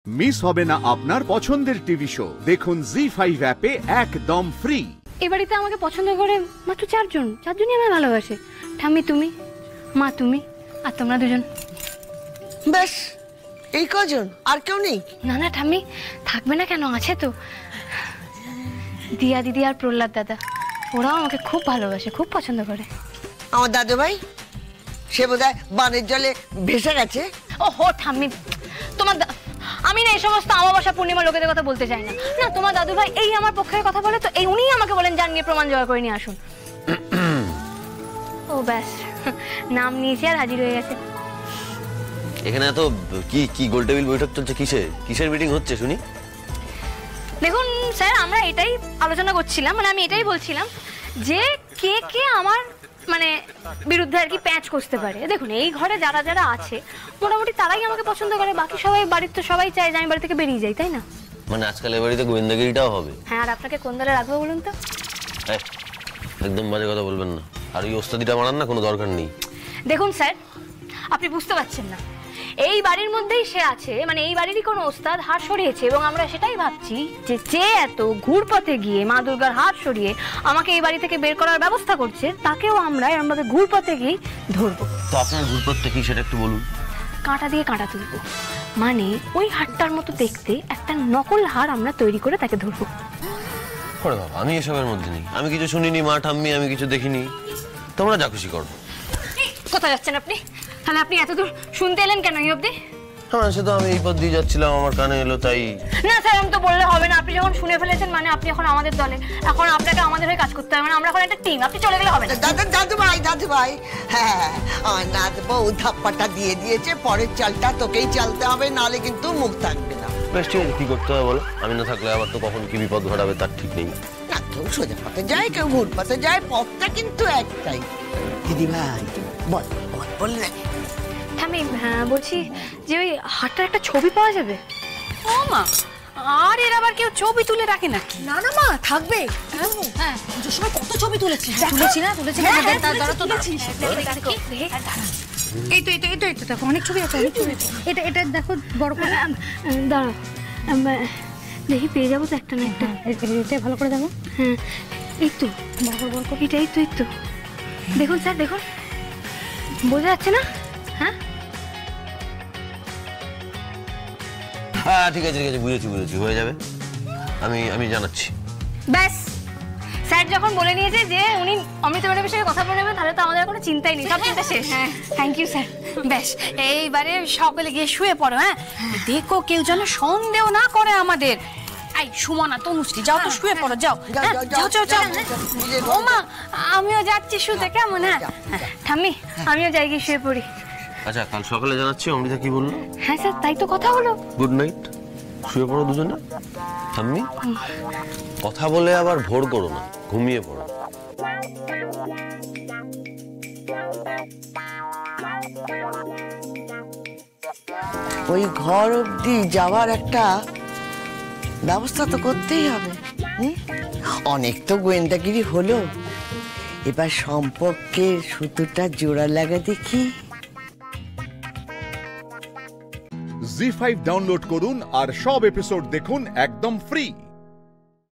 Miss হবে না আপনার পছন্দের টিভি শো। দেখুন জি5 অ্যাপে একদম ফ্রি। এই বাড়িতে আমাকে পছন্দ করে মাত্র চারজনই আমায় ভালোবাসে। ঠাম্মি তুমি, মা তুমি, আর তোমরা দুজন। বেশ, এই কজন, আর কেউ নেই? না না ঠাম্মি, থাকবে না কেন, আছে তো। দিয়া দিদি আর প্রহ্লাদ দাদা, ওরাও আমাকে খুব ভালোবাসে, খুব পছন্দ করে। আমার দাদু ভাই, সে বোধহয় বানের জলে ভেসে গেছে। ওহো ঠাম্মি, তোমার আমি না এই সমস্ত অমাবস্যা পূর্ণিমা লোকেদের কথা বলতে চাই না। না, তোমার দাদু ভাই এই আমার পক্ষের কথা বলে তো, এই উনিই আমাকে বলেন যান গিয়ে প্রমাণ জোগাড় করে নিয়ে আসুন। ও ব্যাস, নাম নিয়েছি আর হাজির হয়ে গেছে। এখানে এত কি গোল টেবিল বৈঠক চলছে? কিসের মিটিং হচ্ছে শুনি? দেখুন স্যার, আমরা এটাই আলোচনা করছিলাম, মানে আমি এটাই বলছিলাম যে কে কে আমার মানে বিরুদ্ধে আর কি প্যাঁচ কষতে পারে। দেখুন এই ঘরে যারা যারা আছে মোটামুটি তারাই আমাকে পছন্দ করে, বাকি সবাই বাড়ির তো সবাই চায় যে আমি বাড়ি থেকে বেরিয়ে যাই, তাই না? মানে আজকাল এ বাড়িতে গোয়েন্দাগিরিটাও হবে? হ্যাঁ, আর আপনাকে কোন দলে রাখবো বলুন তো? একদম বাজে কথা বলবেন না, আর এই ওস্তাদিটা মারার না কোনো দরকার নেই। দেখুন স্যার, আপনি বুঝতে পারছেন না, এই বাড়ির মধ্যেই সে আছে, মানে এই বাড়িরই কোনো ওস্তাদ হাত সরিয়েছে, এবং আমরা সেটাই ভাবছি যে যে এত ঘুরপথে গিয়ে মা দুর্গার হাত সরিয়ে আমাকে এই বাড়ি থেকে বের করার ব্যবস্থা করছে, তাকেও আমরা এরকমভাবে ঘুরপথে গিয়ে ধরবো। তো আপনার ঘুরপথটা কি সেটা একটু বলুন। কাঁটা দিয়ে কাঁটা তুলবো, মানে ওই হাড়টার মতো দেখতে একটা নকল হাড় আমরা তৈরি করে তাকে ধরবো। ওরে বাবা, আমি এসবের মধ্যে নেই, আমি কিছু শুনিনি মা ঠাম্মি, আমি কিছু দেখিনি, তোমরা যা খুশি করো। কোথায় যাচ্ছেন আপনি? তাহলে আপনি এত দূর শুনতে এলেন কেন এই অবধি? হ্যাঁ, সে তো আমি এই পথ দিয়ে যাচ্ছিলাম, আমার কানে এলো তাই। না স্যার, আমি তো বললে হবে না, আপনি যখন শুনে ফেলেছেন মানে আপনি এখন আমাদের দলে, এখন আপনাকে আমাদের হয়ে কাজ করতে হবে, মানে আমরা এখন একটা টিম, আপনি চলে গেলে হবে না। দাদু ভাই, হ্যাঁ, আমার নাতবো ধাপ্পাটা দিয়ে দিয়েছে, পরের চালটা তোকেই চালতে হবে, নালে কিন্তু মুখ থাকবে না। বেশ, ঠিক আছে, কি করতে হবে বলো, আমি না থাকলে আবার তো কখন কি বিপদ ঘটাবে তার ঠিক নেই। না, কেউ সোজা পথে যায়, কেউ ঘুর পথে যায়, পথটা কিন্তু একটাই। দিদি ভাই বললে আমি বলছি যে ওই হাটটার একটা ছবি পাওয়া যাবে? ও মা, আর এর আবার কেউ ছবি তুলে রাখে নাকি? না না মা, থাকবে। হ্যাঁ, পুজোর সময় কত ছবি তুলেছি না? এই তো দেখো, অনেক ছবি আছে, অনেক ছবি আছে। এটা দেখো বড় করে। দাঁড়াও, দেখি পেয়ে যাবো তো একটা না একটা। এটা ভালো করে দেখো। হ্যাঁ, এই তো বড় করে, এই তো দেখুন স্যার, দেখুন, বোঝা যাচ্ছে না? হ্যাঁ হ্যাঁ, ঠিক আছে বুঝেছি, হয়ে যাবে, আমি জানাচ্ছি। ব্যাস, স্যার যখন বলে নিয়েছে যে উনি অমৃতা ম্যাডামের সঙ্গে কথা বলে নেবেন, তাহলে তো আমাদের কোনো চিন্তাই নেই, সব চিন্তা শেষ। হ্যাঁ, থ্যাংক ইউ স্যার। বেশ, এইবারে সকলে গিয়ে শুয়ে পড়ো। হ্যাঁ, দেখো কেউ যেন সন্দেহ না করে আমাদের। এই সুমনা, তনুশ্রী, যাও তো শুয়ে পড়ো, যাও। যাও। ও মা, আমিও যাচ্ছি শুতে, কেমন? হ্যাঁ ঠাম্মি, আমিও যাই গিয়ে শুয়ে পড়ি। আচ্ছা, কাল সকালে জানাচ্ছি। অমৃতা কি বললো? হ্যাঁ স্যার, তাই তো কথা হলো। গুড নাইট, শুয়ে পড়ো দুজনে। ঠাম্মি, কথা বলে আবার ভোর করো না, ঘুমিয়ে পড়ো। ওই ঘর অবধি যাওয়ার একটা ব্যবস্থা তো করতেই হবে। অনেক তো গোয়েন্দাগিরি হলো, এবার সম্পর্কের সুতোটা জোড়া লাগা দেখি। জি5 ডাউনলোড করুন আর সব এপিসোড দেখুন একদম ফ্রি।